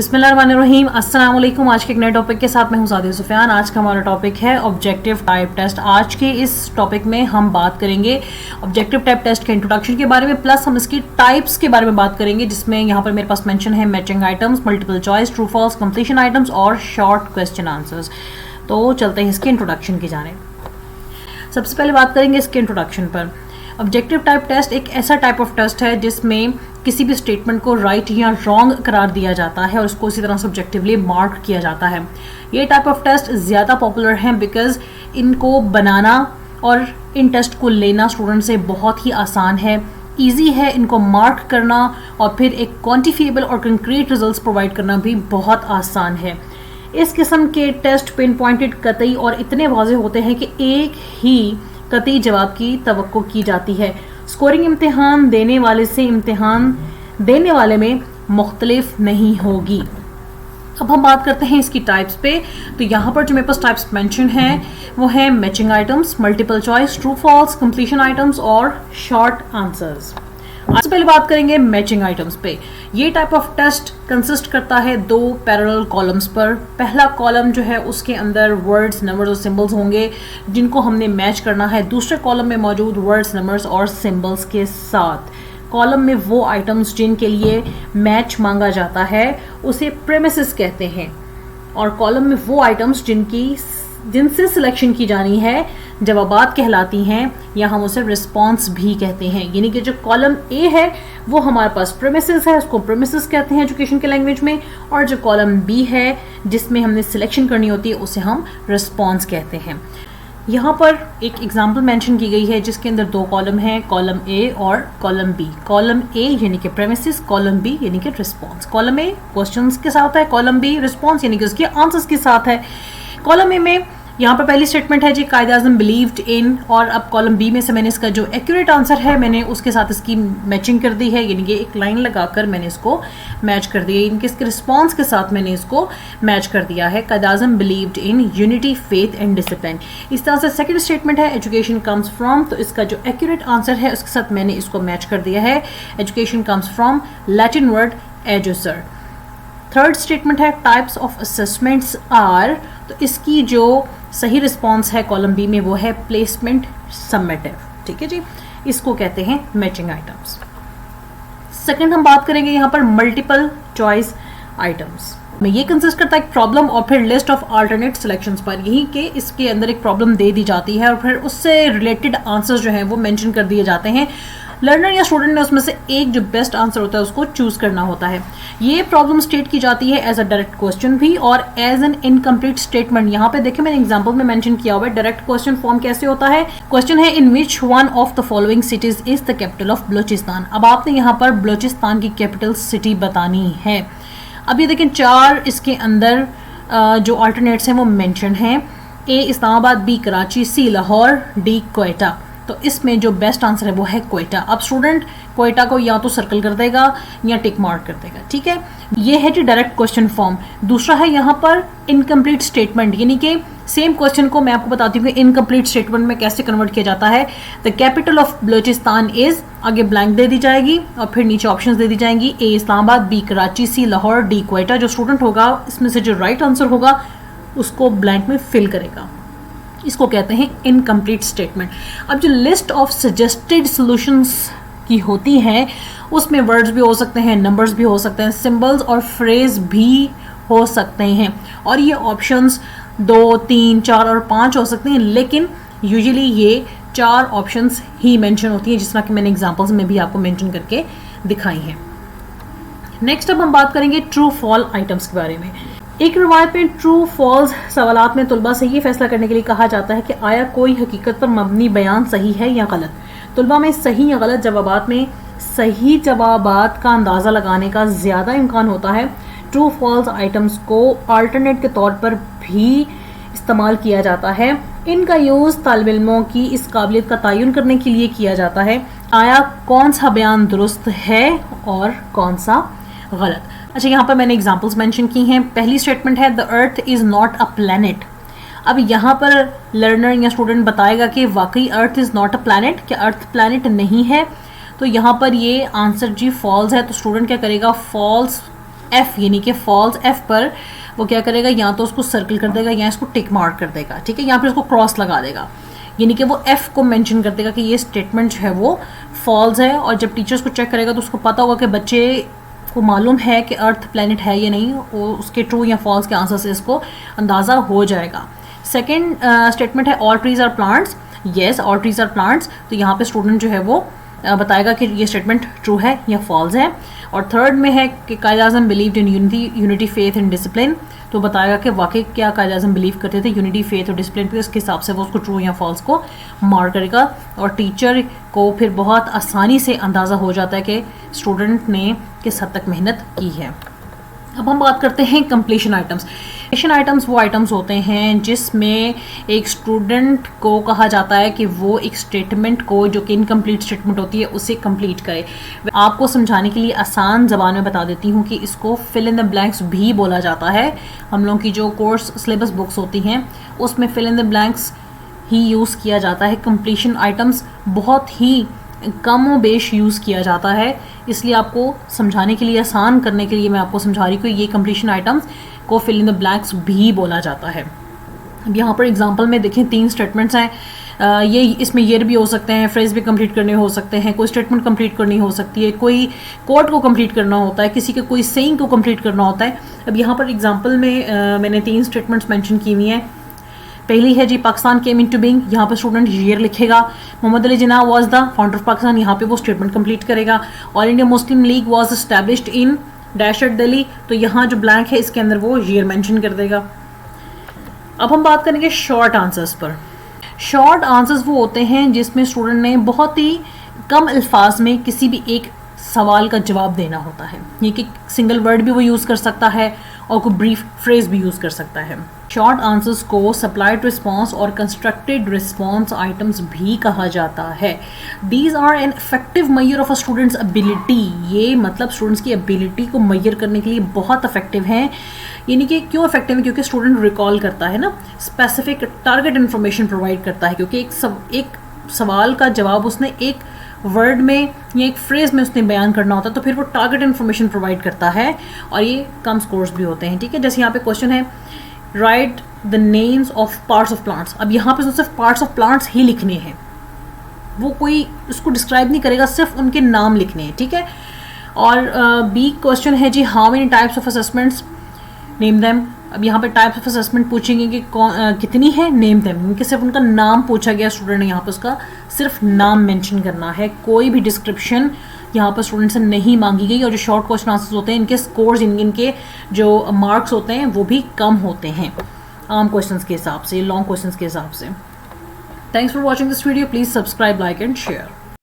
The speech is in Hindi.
बिस्मिल्लाहिर्रहमानिर्रहीम, अस्सलाम वालेकुम। आज के एक नए टॉपिक के साथ मैं हूं सादिया सुफियान। आज का हमारा टॉपिक है ऑब्जेक्टिव टाइप टेस्ट। आज के इस टॉपिक में हम बात करेंगे ऑब्जेक्टिव टाइप टेस्ट के इंट्रोडक्शन के बारे में, प्लस हम इसकी टाइप्स के बारे में बात करेंगे, जिसमें यहाँ पर मेरे पास मेंशन है matching items, multiple choice, true false, completion items और शॉर्ट क्वेश्चन आंसर्स। तो चलते हैं इसके इंट्रोडक्शन की जानिब। सबसे पहले बात करेंगे इसके इंट्रोडक्शन पर। ऑब्जेक्टिव टाइप टेस्ट एक ऐसा टाइप ऑफ टेस्ट है जिसमें किसी भी स्टेटमेंट को राइट या रॉन्ग करार दिया जाता है और उसको इसी तरह सब्जेक्टिवली मार्क किया जाता है। ये टाइप ऑफ टेस्ट ज़्यादा पॉपुलर हैं बिकॉज इनको बनाना और इन टेस्ट को लेना स्टूडेंट से बहुत ही आसान है, ईजी है इनको मार्क करना, और फिर एक क्वान्टिफिएबल और कंक्रीट रिजल्ट्स प्रोवाइड करना भी बहुत आसान है। इस किस्म के टेस्ट पिन पॉइंटेड, कतई और इतने वाज़ेह होते हैं कि एक ही कतई जवाब की तवक्को की जाती है। स्कोरिंग इम्तिहान देने वाले से इम्तिहान देने वाले में मुख्तलिफ नहीं होगी। अब हम बात करते हैं इसकी टाइप्स पे। तो यहाँ पर जो मेरे पास टाइप्स मेंशन हैं वो है matching items, multiple choice, true false, completion items और शॉर्ट आंसर्स। आज पहले बात करेंगे मैचिंग आइटम्स पे। ये टाइप ऑफ टेस्ट कंसिस्ट करता है दो पैरेलल कॉलम्स पर। पहला कॉलम जो है उसके अंदर वर्ड्स, नंबर्स और सिंबल्स होंगे जिनको हमने मैच करना है दूसरे कॉलम में मौजूद वर्ड्स, नंबर्स और सिंबल्स के साथ। कॉलम में वो आइटम्स जिनके लिए मैच मांगा जाता है उसे प्रेमिसेस कहते हैं, और कॉलम में वो आइटम्स जिनसे सिलेक्शन की जानी है जवाबात कहलाती हैं, या हम उसे रिस्पॉन्स भी कहते हैं। यानी कि जो कॉलम ए है वो हमारे पास प्रेमिसेस है, उसको प्रेमिसेस कहते हैं एजुकेशन के लैंग्वेज में, और जो कॉलम बी है जिसमें हमने सिलेक्शन करनी होती है उसे हम रिस्पॉन्स कहते हैं। यहाँ पर एक एग्जाम्पल मेंशन की गई है जिसके अंदर दो कॉलम हैं, कॉलम ए और कॉलम बी। कॉलम ए यानी कि प्रेमिसेस, कॉलम बी यानी कि रिस्पॉन्स। कॉलम ए क्वेश्चंस के साथ है, कॉलम बी रिस्पॉन्स यानी कि उसके आंसर्स के साथ है। कॉलम ए में यहाँ पर पहली स्टेटमेंट है जी कायद-ए-आज़म बिलीव्ड इन, और अब कॉलम बी में से मैंने इसका जो एक्यूरेट आंसर है मैंने उसके साथ इसकी मैचिंग कर दी है, यानी कि एक लाइन लगाकर मैंने इसको मैच कर दिया, इनके इसके रिस्पॉन्स के साथ मैंने इसको मैच कर दिया है। Quaid-e-Azam believed in unity, faith and discipline. इस तरह से सेकंड स्टेटमेंट है एजुकेशन कम्स फ्रॉम, तो इसका जो एक्यूरेट आंसर है उसके साथ मैंने इसको मैच कर दिया है, education comes from Latin word educere. Third statement है टाइप्स ऑफ असेसमेंट्स आर, तो इसकी जो सही रिस्पॉन्स है कॉलम बी में वो है प्लेसमेंट समेटिव। ठीक है जी, इसको कहते हैं मैचिंग आइटम्स। सेकंड हम बात करेंगे यहाँ पर मल्टीपल चॉइस आइटम्स में। ये कंसिस्ट करता है एक प्रॉब्लम और फिर लिस्ट ऑफ अल्टरनेट सिलेक्शंस पर। यही कि इसके अंदर एक प्रॉब्लम दे दी जाती है और फिर उससे रिलेटेड आंसर्स जो हैं वो मेंशन कर दिए जाते हैं। लर्नर या स्टूडेंट ने उसमें से एक जो बेस्ट आंसर होता है उसको चूज करना होता है। ये प्रॉब्लम स्टेट की जाती है एज अ डायरेक्ट क्वेश्चन भी और एज एन इनकम्प्लीट स्टेटमेंट। यहाँ पे देखिए मैंने एग्जांपल में मेंशन किया हुआ है डायरेक्ट क्वेश्चन फॉर्म कैसे होता है। क्वेश्चन है in which one of the following cities is the capital of Balochistan. अब आपने यहाँ पर बलूचिस्तान की कैपिटल सिटी बतानी है। अब ये देखें चार इसके अंदर जो अल्टरनेट्स हैं वो मेंशन हैं। ए इस्लामाबाद, बी कराची, सी लाहौर, डी क्वेटा। तो इसमें जो बेस्ट आंसर है वो है क्वेटा। अब स्टूडेंट क्वेटा को या तो सर्कल कर देगा या टिक मार्क कर देगा। ठीक है, ये है जो डायरेक्ट क्वेश्चन फॉर्म। दूसरा है यहाँ पर इनकम्प्लीट स्टेटमेंट, यानी कि सेम क्वेश्चन को मैं आपको बताती हूँ कि इनकम्प्लीट स्टेटमेंट में कैसे कन्वर्ट किया जाता है। The capital of Balochistan is, आगे ब्लैंक दे दी जाएगी और फिर नीचे ऑप्शंस दे दी जाएंगी, ए इस्लामाबाद, बी कराची, सी लाहौर, डी क्वेटा। जो स्टूडेंट होगा इसमें से जो राइट आंसर होगा उसको ब्लैंक में फिल करेगा। इसको कहते हैं इनकम्प्लीट स्टेटमेंट। अब जो लिस्ट ऑफ सजेस्टेड सॉल्यूशंस की होती हैं उसमें वर्ड्स भी हो सकते हैं, नंबर्स भी हो सकते हैं, सिंबल्स और फ्रेज भी हो सकते हैं, और ये ऑप्शंस 2, 3, 4 और 5 हो सकते हैं, लेकिन यूजुअली ये 4 ऑप्शंस ही मेंशन होती हैं, जिस तरह कि मैंने एग्जांपल्स में भी आपको मेंशन करके दिखाई हैं। नेक्स्ट अब हम बात करेंगे ट्रू फॉल आइटम्स के बारे में। एक रिवायत में ट्रू फॉल्स सवालात में तुलबा से ये फैसला करने के लिए कहा जाता है कि आया कोई हकीकत पर मबनी बयान सही है या गलत। तुलबा में सही या गलत जवाबात में सही जवाबात का अंदाज़ा लगाने का ज़्यादा इम्कान होता है। ट्रू फॉल्स आइटम्स को अल्टरनेट के तौर पर भी इस्तेमाल किया जाता है। इनका यूज़ तालिब इल्मों की इस काबिलियत का तयन करने के लिए किया जाता है आया कौन सा बयान दुरुस्त है और कौन सा गलत। अच्छा, यहाँ पर मैंने एग्जांपल्स मेंशन की हैं। पहली स्टेटमेंट है the earth is not a planet. अब यहाँ पर लर्नर या स्टूडेंट बताएगा कि वाकई earth is not a planet, क्या अर्थ प्लैनेट नहीं है। तो यहाँ पर ये आंसर जी फॉल्स है, तो स्टूडेंट क्या करेगा, फॉल्स एफ यानी कि फॉल्स एफ पर वो क्या करेगा, या तो उसको सर्कल कर देगा या इसको टिक मार्क कर देगा, ठीक है, या फिर उसको क्रॉस लगा देगा, यानी कि वो एफ को मेंशन कर देगा कि ये स्टेटमेंट जो है वो फॉल्स है। और जब टीचर्स को चेक करेगा तो उसको पता होगा कि बच्चे को मालूम है कि अर्थ प्लैनेट है या नहीं, वो उसके ट्रू या फॉल्स के आंसर से इसको अंदाज़ा हो जाएगा। सेकेंड स्टेटमेंट है all trees are plants, yes all trees are plants, तो यहाँ पे स्टूडेंट जो है वो बताएगा कि ये स्टेटमेंट ट्रू है या फॉल्स है। और थर्ड में है कि Quaid Azam believed in unity faith and discipline, तो बताएगा कि वाकई क्या कायद आज़म बिलीव करते थे यूनिटी फेथ और डिसिप्लिन पे, उसके हिसाब से वो उसको ट्रू या फॉल्स को मार्क करेगा। और टीचर को फिर बहुत आसानी से अंदाज़ा हो जाता है कि स्टूडेंट ने किस हद तक मेहनत की है। अब हम बात करते हैं कंप्लीशन आइटम्स। कंप्लीशन आइटम्स वो आइटम्स होते हैं जिसमें एक स्टूडेंट को कहा जाता है कि वो एक स्टेटमेंट को, जो कि इनकम्प्लीट स्टेटमेंट होती है, उसे कंप्लीट करे। आपको समझाने के लिए आसान ज़बान में बता देती हूँ कि इसको फिल इन द ब्लैंक्स भी बोला जाता है। हम लोगों की जो कोर्स सिलेबस बुक्स होती हैं उसमें फिल इन द ब्लैंक्स ही यूज़ किया जाता है। कंप्लीशन आइटम्स बहुत ही कम व बेश यूज़ किया जाता है, इसलिए आपको समझाने के लिए, आसान करने के लिए मैं आपको समझा रही हूँ कि ये कंप्लीशन आइटम्स को फिल इन द ब्लैंक्स भी बोला जाता है। अब यहाँ पर एग्जांपल में देखें 3 स्टेटमेंट्स हैं, ये इसमें ईयर भी हो सकते हैं, फ्रेज भी कंप्लीट करने हो सकते हैं, कोई स्टेटमेंट कंप्लीट करनी हो सकती है, कोई कोड को कंप्लीट करना होता है, किसी के कोई सेइंग को कंप्लीट करना होता है। अब यहाँ पर एग्जाम्पल में मैंने 3 स्टेटमेंट्स मैंशन की हुई हैं। पहली है जी पाकिस्तान केम इनटू बीइंग, यहाँ पे स्टूडेंट ईयर लिखेगा। Mohammad Ali Jinnah was the founder of Pakistan, यहाँ पे वो स्टेटमेंट कंप्लीट करेगा। All India Muslim League was established in dash at Delhi, तो यहाँ जो ब्लैंक है इसके अंदर वो ईयर मेंशन कर देगा। अब हम बात करेंगे शॉर्ट आंसर्स पर। शॉर्ट आंसर्स वो होते हैं जिसमें स्टूडेंट ने बहुत ही कम अल्फाज में किसी भी एक सवाल का जवाब देना होता है, ये कि सिंगल वर्ड भी वो यूज़ कर सकता है और कोई ब्रीफ फ्रेज भी यूज़ कर सकता है। शॉर्ट आंसर्स को सप्लाइड रिस्पॉन्स और कंस्ट्रक्टेड रिस्पॉन्स आइटम्स भी कहा जाता है। These are an effective measure of a student's ability, ये मतलब स्टूडेंट्स की एबिलिटी को मेजर करने के लिए बहुत इफेक्टिव हैं। यानी कि क्यों इफेक्टिव है, क्योंकि स्टूडेंट रिकॉल करता है ना, स्पेसिफिक टारगेट इन्फॉर्मेशन प्रोवाइड करता है, क्योंकि एक सवाल का जवाब उसने एक वर्ड में या एक फ्रेज में उसने बयान करना होता है, तो फिर वो टारगेट इन्फॉर्मेशन प्रोवाइड करता है और ये कम स्कोर्स भी होते हैं, ठीक है। जैसे यहाँ पे क्वेश्चन है right the names of parts of plants, अब यहाँ पे सिर्फ पार्ट्स ऑफ प्लांट्स ही लिखने हैं, वो कोई उसको डिस्क्राइब नहीं करेगा, सिर्फ उनके नाम लिखने हैं, ठीक है। और बी क्वेश्चन है जी how many types of assessments, name them. अब यहाँ पे टाइप्स ऑफ असेसमेंट पूछेंगे कि कितनी है, नेम देम, उनके सिर्फ उनका नाम पूछा गया, स्टूडेंट ने यहाँ पे उसका सिर्फ नाम मेंशन करना है, कोई भी डिस्क्रिप्शन यहाँ पर स्टूडेंट से नहीं मांगी गई। और जो शॉर्ट क्वेश्चन आंसर्स होते हैं इनके स्कोर्स, इनके जो मार्क्स होते हैं वो भी कम होते हैं आम क्वेश्चंस के हिसाब से, लॉन्ग क्वेश्चंस के हिसाब से। Thanks for watching this video, please subscribe, like and share.